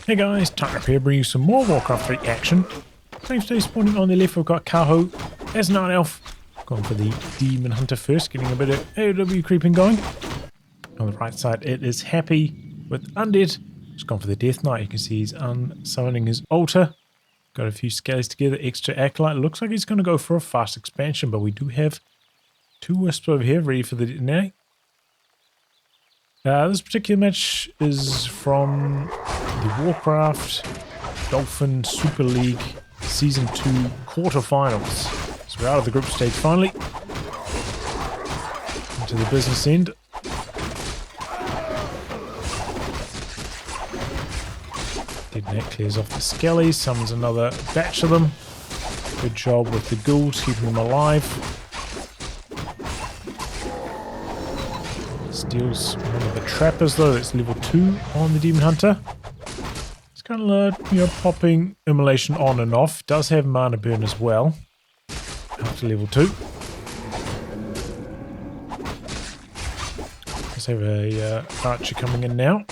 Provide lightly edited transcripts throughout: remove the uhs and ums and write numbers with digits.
Hey guys, Time Up here bringing you some more Warcraft 3 action. Same today spawning on the left we've got Kaho as an Night Elf. Going for the Demon Hunter first, getting a bit of AOW creeping going. On the right side it is Happy with Undead. Just gone for the Death Knight, you can see he's unsummoning his altar. Got a few scales together, extra Acolyte. Looks like he's going to go for a fast expansion, but we do have 2 Wisps over here ready for the detonator. This particular match is from the Warcraft Dolphin Super League Season 2 quarterfinals. So we're out of the group stage finally. Into the business end. Detonate clears off the skellies, summons another batch of them. Good job with the ghouls, keeping them alive. Steals one of the trappers though, that's level 2 on the Demon Hunter. It's kind of popping immolation on and off. Does have mana burn as well. Up to level 2. Let's have a archer coming in now.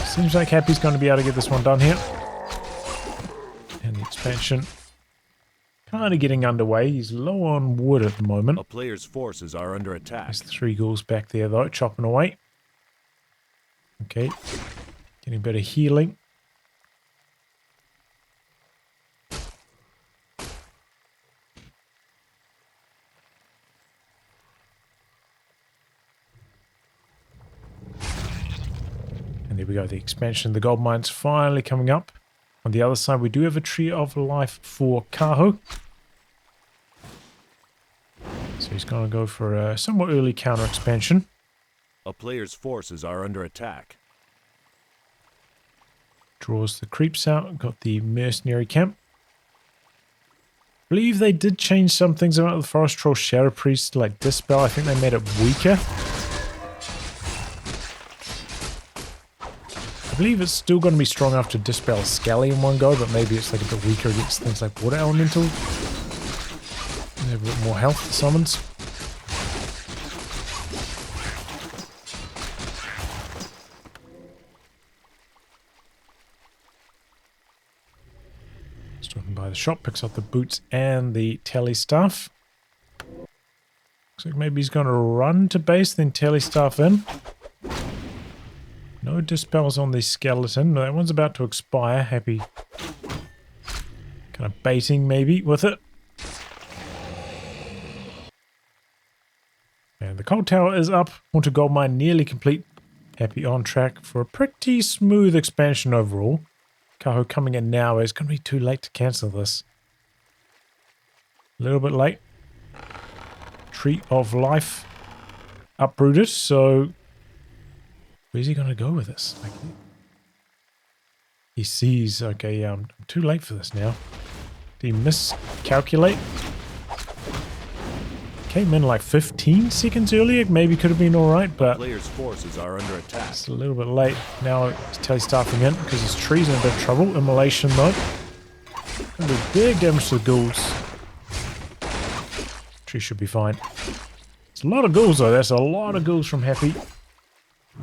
Seems like Happy's going to be able to get this one done here. And the expansion kind of getting underway. He's low on wood at the moment. A player's forces are under attack. There's 3 ghouls back there though, chopping away. Okay, getting a bit of healing. And there we go, the expansion, the gold mine's finally coming up. On the other side, we do have a Tree of Life for Kaho. So he's going to go for a somewhat early counter expansion. A player's forces are under attack. Draws the creeps out. Got the mercenary camp. I believe they did change some things about the Forest Troll Shadow Priest, like Dispel. I think they made it weaker. I believe it's still going to be strong enough to dispel Skelly in one go, but maybe it's like a bit weaker against things like Water Elemental. They have a bit more health summons. Stopping by the shop, picks up the boots and the tele staff. Looks like maybe he's going to run to base, then tele staff in. No dispels on the skeleton. That one's about to expire. Happy kind of baiting maybe with it. And the cold tower is up. Haunted gold mine nearly complete. Happy on track for a pretty smooth expansion overall. Kaho coming in now. It's going to be too late to cancel this. A little bit late. Tree of Life uprooted, so where's he going to go with this? Like, he sees, okay, I'm too late for this now. Did he miscalculate? Came in like 15 seconds earlier. Maybe could have been alright, but Player's forces are under attack. it's a little bit late. Now he's tele-staffing in because his tree's in a bit of trouble. Immolation though. Gonna do big damage to the ghouls. Tree should be fine. It's a lot of ghouls though. That's a lot of ghouls from Happy.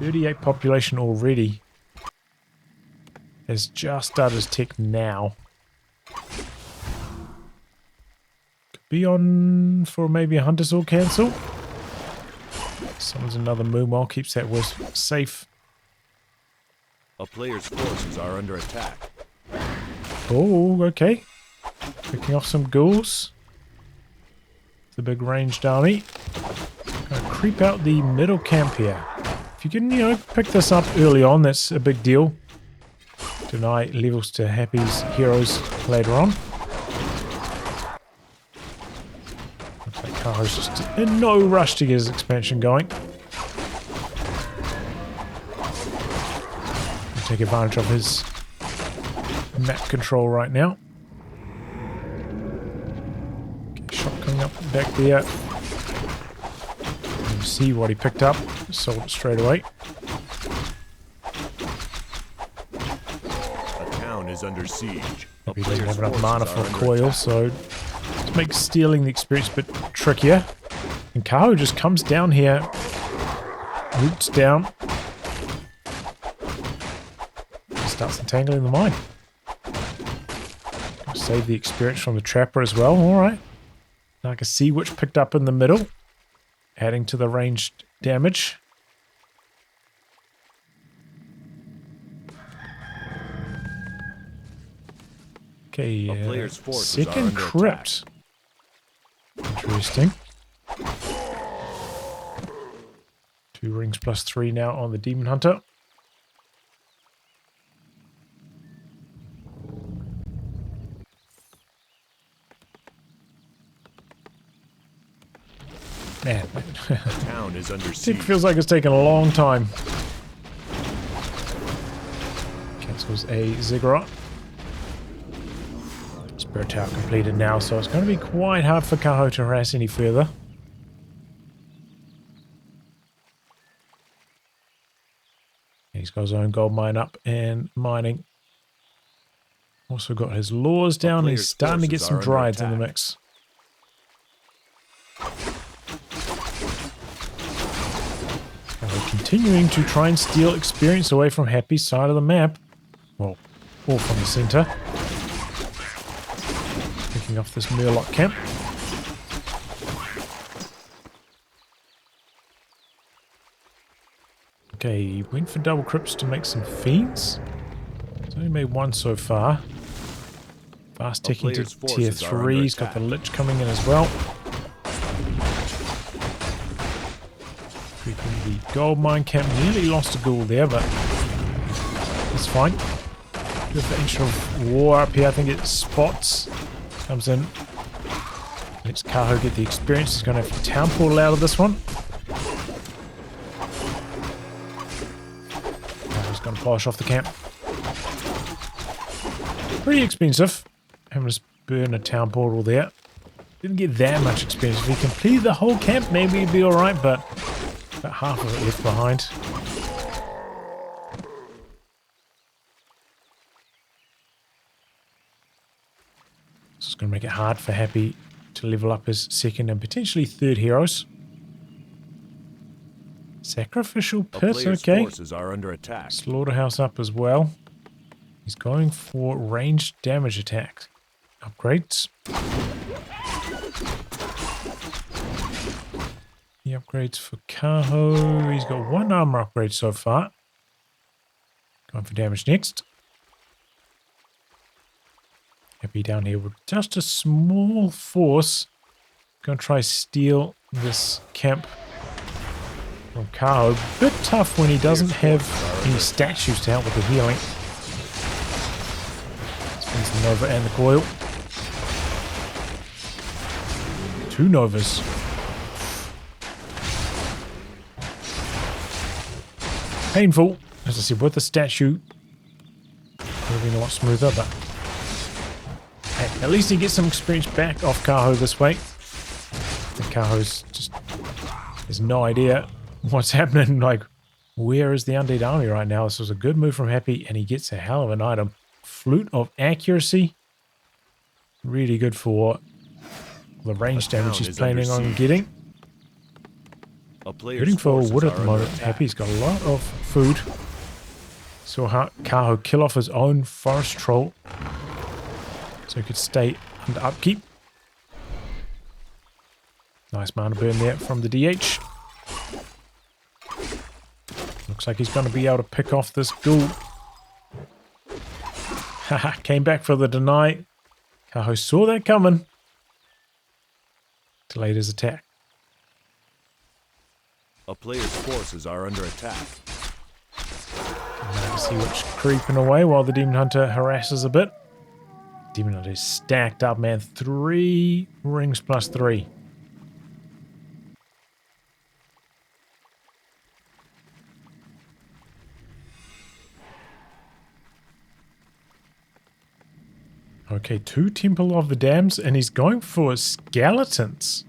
38 population already. Has just started his tech now. Could be on for maybe a Hunter Sword cancel. Summons another Moonwell, keeps that wisp safe. A player's forces are under attack. Oh, okay. Picking off some ghouls. The big ranged army. Gonna creep out the middle camp here. If you can, pick this up early on, that's a big deal. Deny levels to Happy's heroes later on. Looks like Kaho's just in no rush to get his expansion going. We'll take advantage of his map control right now. Okay, shot coming up back there. See what he picked up, sold it straight away. A town is under siege. Maybe he doesn't have enough mana for a coil, so it makes stealing the experience a bit trickier. And Kaho just comes down here, roots down, starts entangling the mine. Save the experience from the trapper as well. Alright. Now I can see which picked up in the middle. Adding to the ranged damage. Okay, second crypt. Interesting. 2 rings plus 3 now on the Demon Hunter. Man, The town is under siege. it feels like it's taken a long time. Cancels a ziggurat. Spirit Tower completed now, so it's going to be quite hard for Kaho to harass any further. He's got his own gold mine up and mining. Also got his lures down. He's starting to get some dryades in the mix. Continuing to try and steal experience away from Happy's side of the map. Well, or from the center. Picking off this Murloc camp. Okay, he went for double crypts to make some fiends. He's only made 1 so far. Fast ticking to tier 3. He's got the Lich coming in as well. Creeping the gold mine camp. Nearly lost a ghoul there, but it's fine. With the Ancient of War up here, I think it spots. Comes in. Lets Kaho get the experience. He's going to have a town portal out of this one. Kaho's going to polish off the camp. Pretty expensive. Having to burn a town portal there. Didn't get that much experience. If he completed the whole camp, maybe he'd be alright, but about half of it left behind. This is going to make it hard for Happy to level up his second and potentially third heroes. Sacrificial Pit, okay. Forces are under attack. Slaughterhouse up as well. He's going for ranged damage attack. Upgrades. The upgrades for Kaho. He's got 1 armor upgrade so far. Going for damage next. Happy down here with just a small force. Gonna try steal this camp from Kaho. Bit tough when he doesn't have any statues to help with the healing. Spins the Nova and the coil. 2 Novas. Painful. As I said, with the statue, it would have been a lot smoother, but hey, at least he gets some experience back off Kaho this way. And Kaho's just has no idea what's happening. Like, where is the Undead army right now? This was a good move from Happy, and he gets a hell of an item. Flute of Accuracy. Really good for the range damage he's planning on getting. Shooting for wood at the moment. Happy's got a lot of food. Saw Kaho kill off his own forest troll so he could stay under upkeep. Nice mana burn there from the DH. Looks like he's going to be able to pick off this ghoul. Haha, came back for the deny. Kaho saw that coming. Delayed his attack. A player's forces are under attack. Now see what's creeping away while the Demon Hunter harasses a bit. Demon Hunter is stacked up, man. 3 rings plus 3. Okay, 2 Temple of the Dams, and he's going for skeletons.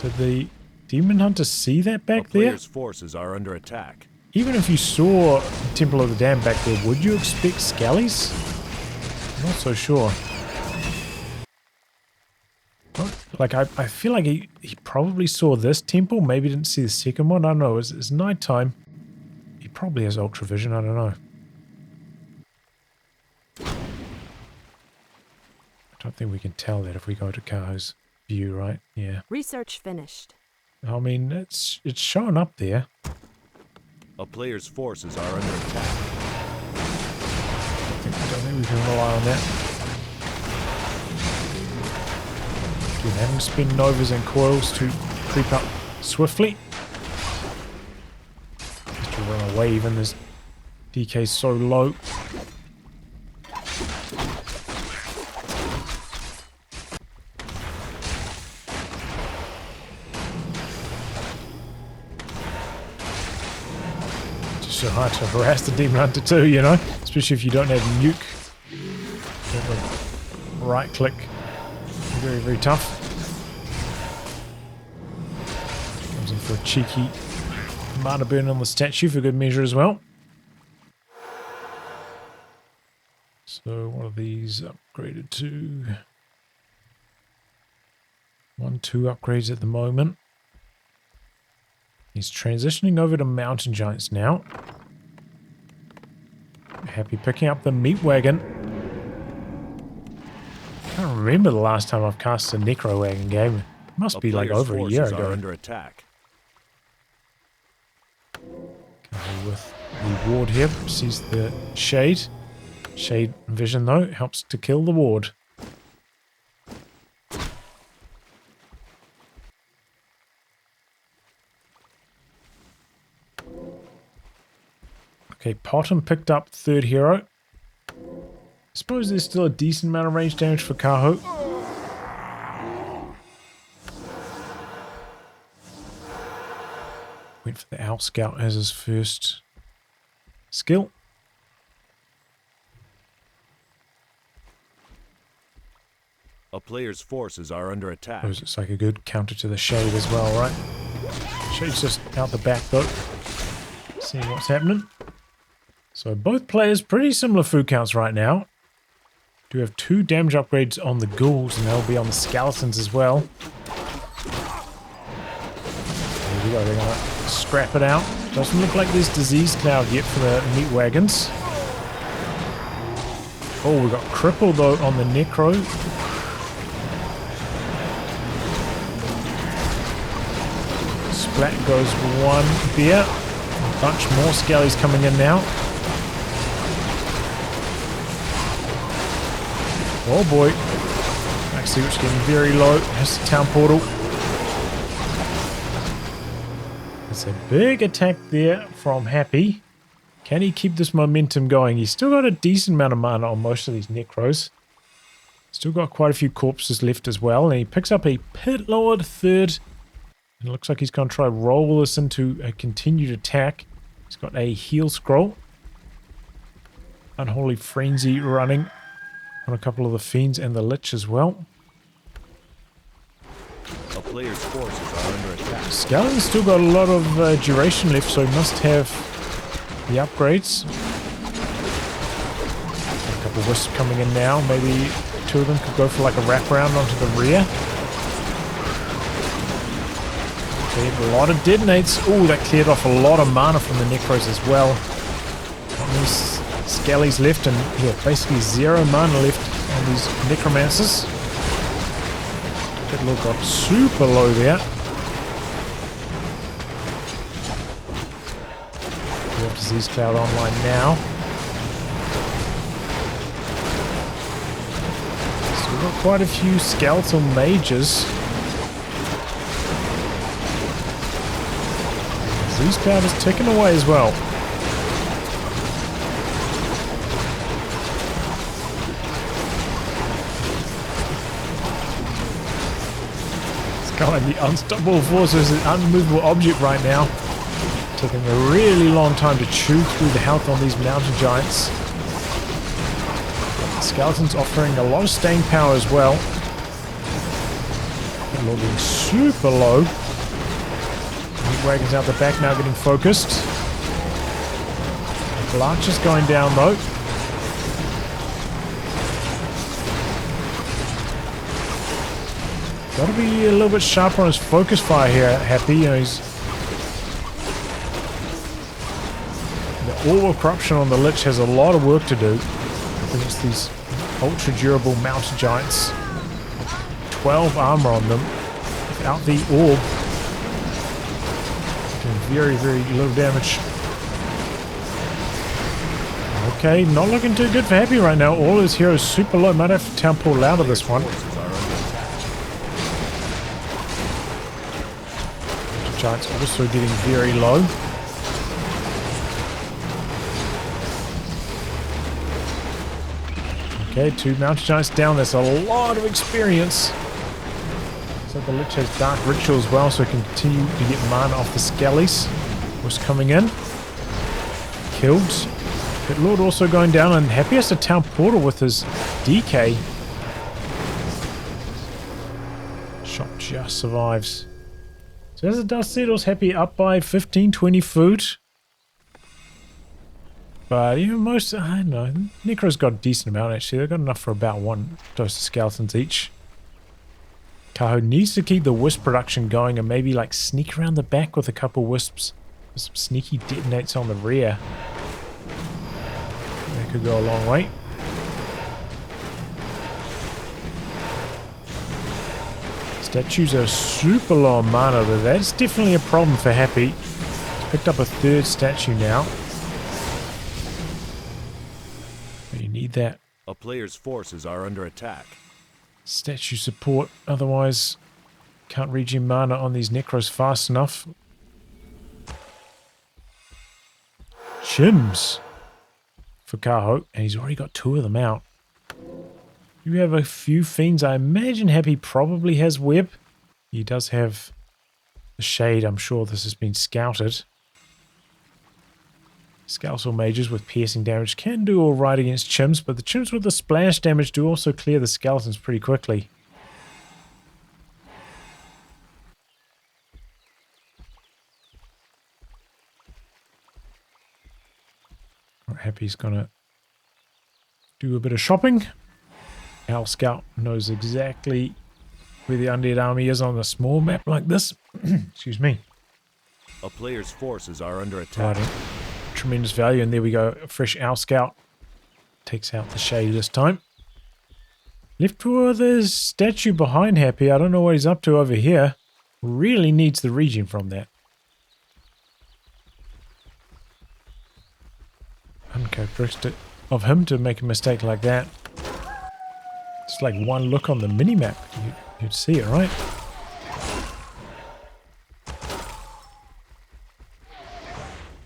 Did the Demon Hunter see that back there? Player's forces are under attack. Even if you saw Temple of the Dam back there, would you expect skellies? I'm not so sure. Like, I feel like he probably saw this temple, maybe didn't see the second one. I don't know, it's nighttime. He probably has ultra vision, I don't know. Don't think we can tell that if we go to Kaho's view, right? Yeah. Research finished. I mean, it's shown up there. A player's forces are under attack. I don't think we can rely on that. Again, having spin novas and coils to creep up swiftly. Just to run away even as DK's so low. So hard to harass the Demon Hunter too, you know? Especially if you don't have nuke. Right click. Very, very tough. Comes in for a cheeky mana burn on the statue for good measure as well. So what are these upgraded to? 1, 2 upgrades at the moment. He's transitioning over to Mountain Giants now. Happy picking up the meat wagon. Can't remember the last time I've cast a Necro wagon game. It must be like over a year ago. Are under attack. With the ward here, sees the shade. Shade vision though helps to kill the ward. Okay, Potham picked up third hero. I suppose there's still a decent amount of range damage for Kaho. Went for the Owl Scout as his first skill. A player's forces are under attack. Suppose it's like a good counter to the Shade as well, right? Shade's just out the back though. Seeing what's happening. So both players pretty similar food counts right now. Do have 2 damage upgrades on the ghouls and they'll be on the skeletons as well. There we go, they're gonna scrap it out. Doesn't look like there's disease cloud yet for the meat wagons. Oh, we got crippled though on the Necro. Splat goes 1 there. A bunch more skellies coming in now. Oh boy. Max Secret's getting very low. Has the town portal. It's a big attack there from Happy. Can he keep this momentum going? He's still got a decent amount of mana on most of these Necros. Still got quite a few corpses left as well. And he picks up a Pit Lord third. And it looks like he's going to try to roll this into a continued attack. He's got a heal scroll. Unholy Frenzy running on a couple of the Fiends and the Lich as well. A player's forces are under attack. Skeleton's still got a lot of duration left, so he must have the upgrades. A couple of Wisps coming in now. Maybe 2 of them could go for like a wraparound onto the rear. Okay, a lot of detonates. Oh, that cleared off a lot of mana from the Necros as well. Got these Skellies left and yeah, basically 0 mana left on these Necromancers. That look got super low there. We have Disease Cloud online now. So we've got quite a few skeletal mages. Disease Cloud is ticking away as well. Kind of like the Unstoppable Force is an unmovable object right now. Taking a really long time to chew through the health on these Mountain Giants. The Skeletons offering a lot of staying power as well. They're looking super low. Meat Wagon's out the back now getting focused. The Archer's going down though. Got to be a little bit sharper on his focus fire here, Happy. You know, he's the Orb of Corruption on the Lich has a lot of work to do against these ultra durable mountain giants. 12 armor on them without the orb. Doing very, very little damage. Okay, not looking too good for Happy right now. All his heroes super low. Might have to town portal out of this one. The Giants also getting very low. Okay, 2 Mountain Giants down. That's a lot of experience. So the Lich has Dark Ritual as well, so he can continue to get mana off the Skellies. Was coming in. Killed. Pit Lord also going down, and Happy has to town portal with his DK. Shot just survives. So as the dust settles, Happy up by 15, 20 food. But even most, I don't know, Necro's got a decent amount actually. They've got enough for about 1 dose of skeletons each. Kaho needs to keep the wisp production going and maybe like sneak around the back with a couple wisps. Some sneaky detonates on the rear. That could go a long way. Statues are super low on mana, but that's definitely a problem for Happy. He's picked up a 3rd statue now. But you need that. A player's forces are under attack. Statue support, otherwise can't regen mana on these Necros fast enough. Chims for Kaho, and he's already got 2 of them out. You have a few fiends. I imagine Happy probably has web. He does have the shade. I'm sure this has been scouted. Scouts mages with piercing damage can do alright against chimps, but the chimps with the splash damage do also clear the skeletons pretty quickly. Happy's gonna do a bit of shopping. Our scout knows exactly where the undead army is on a small map like this. Excuse me. A player's forces are under attack. Right. Tremendous value, and there we go. A fresh Owl Scout takes out the shade this time. Left for the statue behind Happy. I don't know what he's up to over here. Really needs the regen from that. Uncharacteristic of him to make a mistake like that. Just like one look on the minimap, you'd see it, right?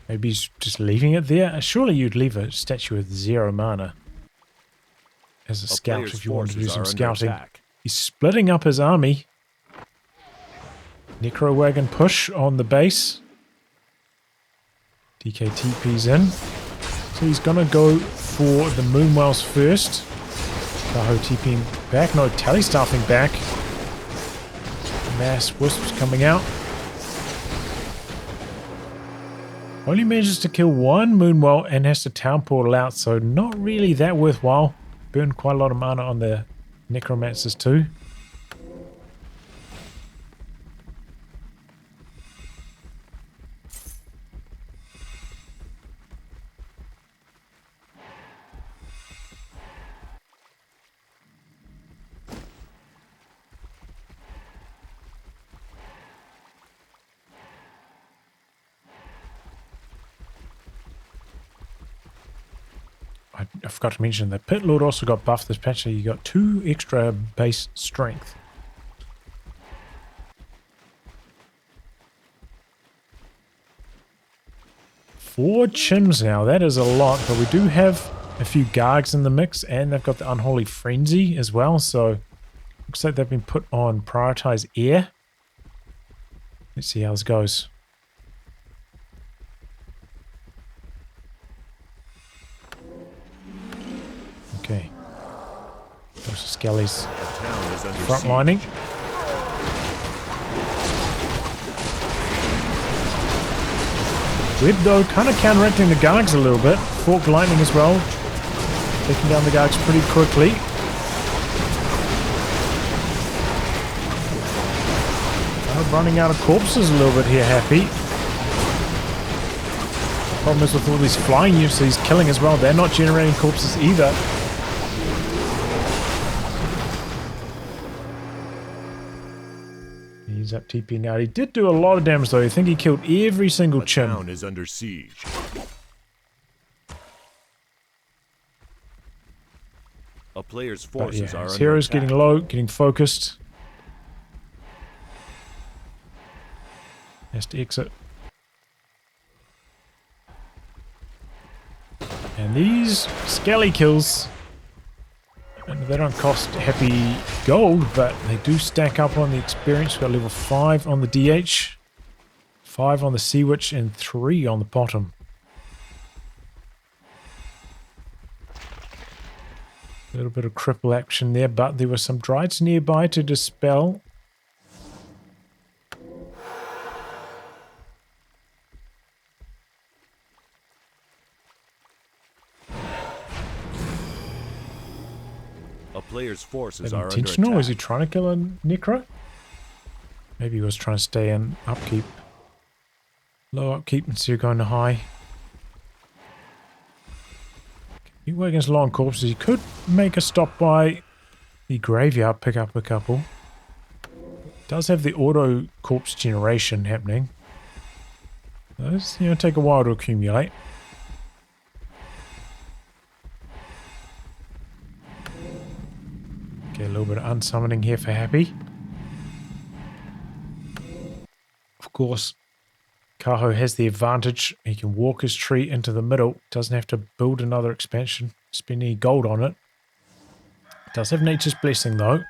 Maybe he's just leaving it there. Surely you'd leave a statue with 0 mana as a scout if you want to do some scouting. He's splitting up his army. Necro wagon push on the base. DKTP's in. So he's gonna go for the Moonwells first. Kaho TPing back. No, Tally staffing back. Mass wisps coming out. Only manages to kill 1 Moonwell and has to town portal out, so not really that worthwhile. Burned quite a lot of mana on the Necromancers too. I forgot to mention that Pit Lord also got buffed this patch, so you got 2 extra base strength. Four chims now, that is a lot, but we do have a few Gargs in the mix, and they've got the Unholy Frenzy as well, so looks like they've been put on Prioritize Air. Let's see how this goes. Okay. Those are Skellies front lining. Web though, kind of counteracting the Gargs a little bit. Forked Lightning as well. Taking down the Gargs pretty quickly. Running out of corpses a little bit here, Happy. The problem is with all these flying units he's killing as well, they're not generating corpses either. Ends up TPing out. He did do a lot of damage though. I think he killed every single The chim. town is under siege. A player's But forces yeah, are his under hero's attack. getting low, getting focused. Has to exit. And these skelly kills, and they don't cost Happy gold, but they do stack up on the experience. We've got level 5 on the DH, 5 on the Sea Witch, and 3 on the Bottom. A little bit of cripple action there, but there were some Drides nearby to dispel. A player's forces Is that are under intentional? attack. Is he trying to kill a Necro? Maybe he was trying to stay in upkeep. Low upkeep instead of going to high. He work against low on corpses. He could make a stop by the graveyard, pick up a couple. Does have the auto corpse generation happening. Those, you know, take a while to accumulate. Okay, a little bit of unsummoning here for Happy. Of course, Kaho has the advantage. He can walk his tree into the middle. Doesn't have to build another expansion. Spend any gold on it. Does have Nature's Blessing though.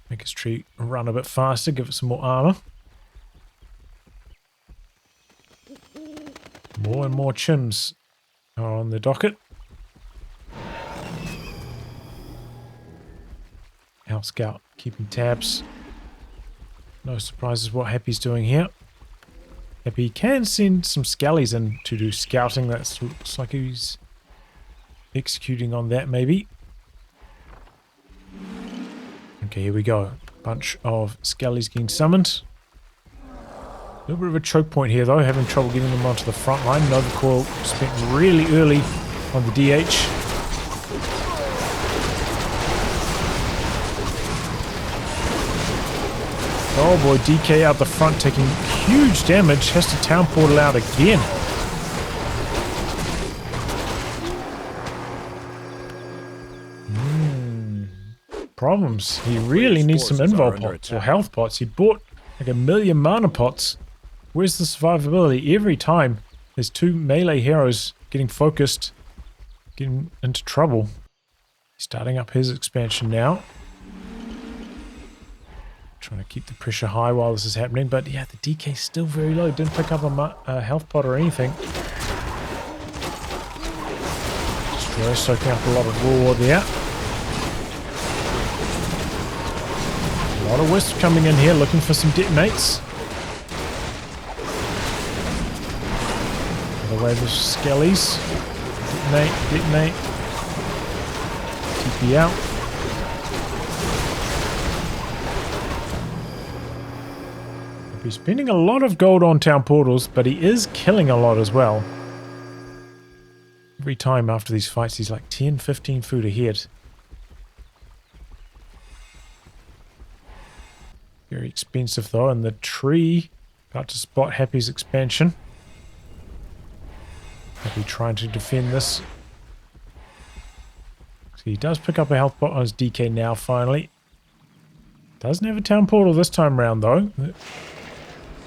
Make his tree run a bit faster. Give it some more armor. More and more chims are on the docket. Our scout keeping tabs. No surprises what Happy's doing here. Happy can send some skellies in to do scouting. That looks like he's executing on that maybe. Okay, here we go. Bunch of skellies getting summoned. A little bit of a choke point here though, having trouble getting them onto the front line. Nova Coil spent really early on the DH. Oh boy, DK out the front taking huge damage. Has to town portal out again. Problems. He really needs some invul pots or health pots. He bought like 1 million mana pots. Where's the survivability? Every time there's 2 melee heroes getting focused, getting into trouble. He's starting up his expansion now. Trying to keep the pressure high while this is happening, but yeah, the DK's still very low. Didn't pick up a health pot or anything. Destroyer soaking up a lot of raw there. A lot of wisps coming in here looking for some detonates. Another wave of skellies. Detonate, detonate. TP out. He's spending a lot of gold on town portals, but he is killing a lot as well. Every time after these fights, he's like 10, 15 food ahead. Very expensive though, and the tree about to spot Happy's expansion. Happy trying to defend this. So he does pick up a health pot on his DK now finally. Doesn't have a town portal this time round though.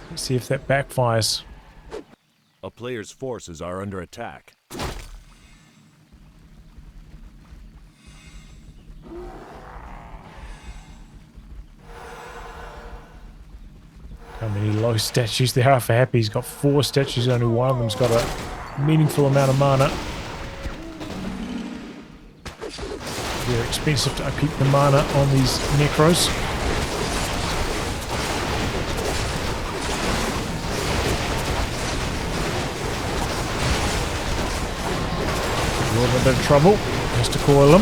Let's see if that backfires. A player's forces are under attack. How many low statues there are for Happy? He's got 4 statues, only one of them's got a meaningful amount of mana. Very expensive to upkeep the mana on these Necros. A little bit of trouble. Has to coil them.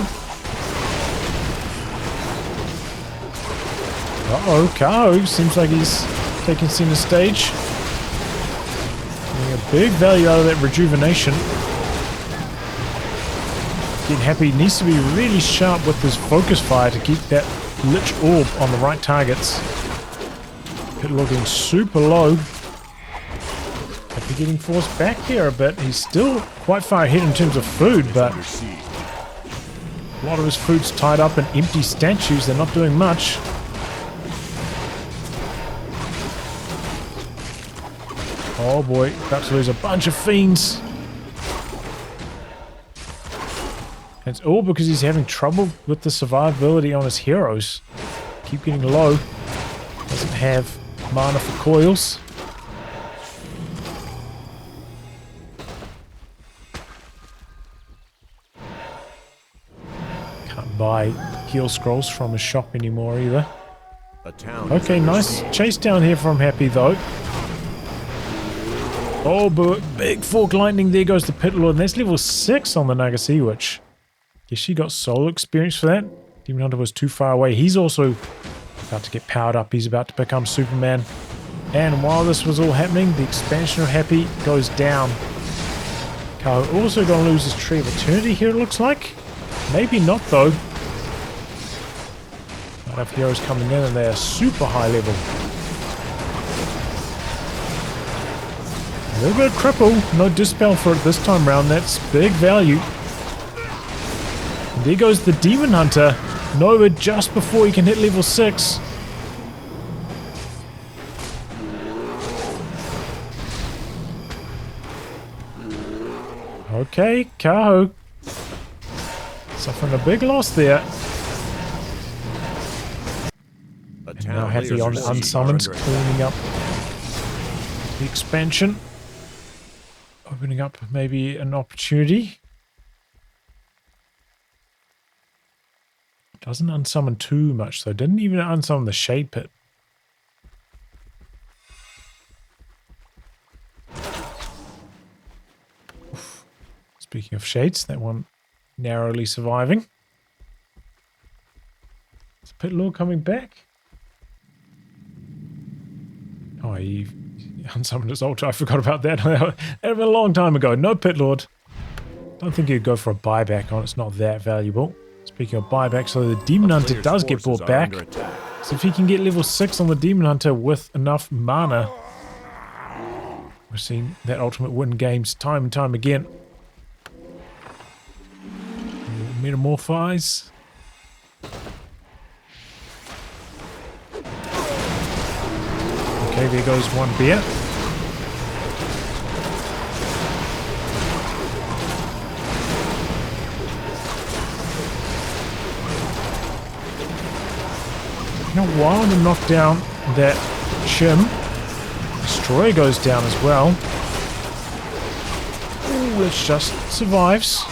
Uh-oh, Kaho seems like he's taking center stage. Getting a big value out of that rejuvenation. Getting Happy needs to be really sharp with his focus fire to keep that Lich Orb on the right targets. Pit Lord getting super low. Happy getting forced back here a bit. He's still quite far ahead in terms of food, but a lot of his food's tied up in empty statues. They're not doing much. Oh boy, about to lose a bunch of fiends. It's all because he's having trouble with the survivability on his heroes. Keep getting low. Doesn't have mana for coils. Can't buy heal scrolls from his shop anymore either. Okay, nice chase down here from Happy though. Oh, but big fork lightning. There goes the Pit Lord. And that's level 6 on the Nagasi Witch. Guess she got solo experience for that. Demon Hunter was too far away. He's also about to get powered up. He's about to become Superman. And while this was all happening, the expansion of Happy goes down. Kaho also going to lose his Tree of Eternity here, it looks like. Maybe not, though. Might have heroes coming in and they are super high level. A little bit of cripple, no dispel for it this time round. That's big value. And there goes the Demon Hunter. Nova just before he can hit level 6. Okay, Kaho. Suffering a big loss there. And now Happy on unsummons, cleaning up the expansion. Opening up maybe an opportunity. Doesn't unsummon too much though. Didn't even unsummon the Shade Pit. Oof. Speaking of shades, that one narrowly surviving. Is Pit Lord coming back? Oh, he unsummoned his altar. I forgot about that. That was a long time ago. No Pit Lord. Don't think he'd go for a buyback on. It's not that valuable. Speaking of buyback, so the Demon Hunter does get brought back. So if he can get level 6 on the Demon Hunter with enough mana, we're seeing that ultimate win games time and time again. Metamorphize. Okay, there goes one bear. Now, while to knock down that Shim, Destroyer goes down as well. Ooh, it just survives.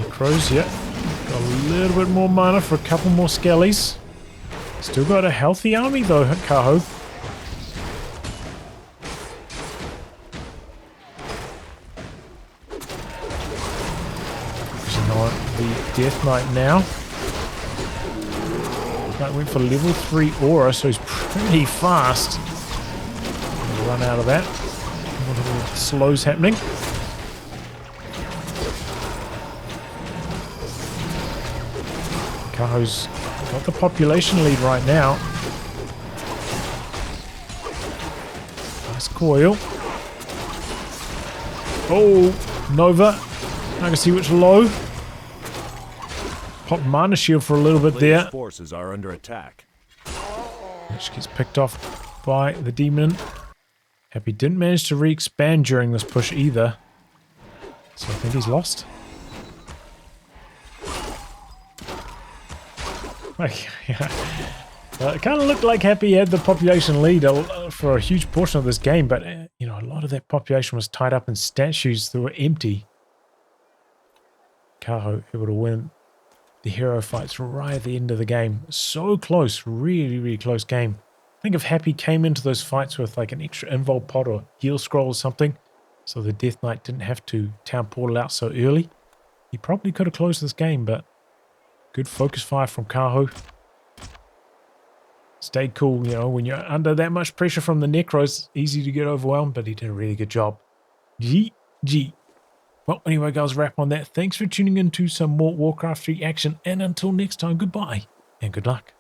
Necros, yeah. Got a little bit more mana for a couple more skellies. Still got a healthy army though, Kaho. The Death Knight now. Knight went for level 3 aura, so he's pretty fast. Run out of that. Slows happening. Kaho's got the population lead right now. Nice coil. Oh, Nova. I can see which low. Pop mana shield for a little bit there. Forces are under attack. Which gets picked off by the demon. Happy didn't manage to re-expand during this push either. So I think he's lost. It kind of looked like Happy had the population lead for a huge portion of this game, but you know, a lot of that population was tied up in statues that were empty. Kaho able to win the hero fights right at the end of the game. So close, really, really close game. I think if Happy came into those fights with like an extra invul pot or heal scroll or something, so the Death Knight didn't have to town portal out so early, he probably could have closed this game, but good focus fire from Kaho. Stayed cool, you know, when you're under that much pressure from the Necros, easy to get overwhelmed, but he did a really good job. GG. Well, anyway, guys, wrap on that. Thanks for tuning in to some more Warcraft 3 action, and until next time, goodbye and good luck.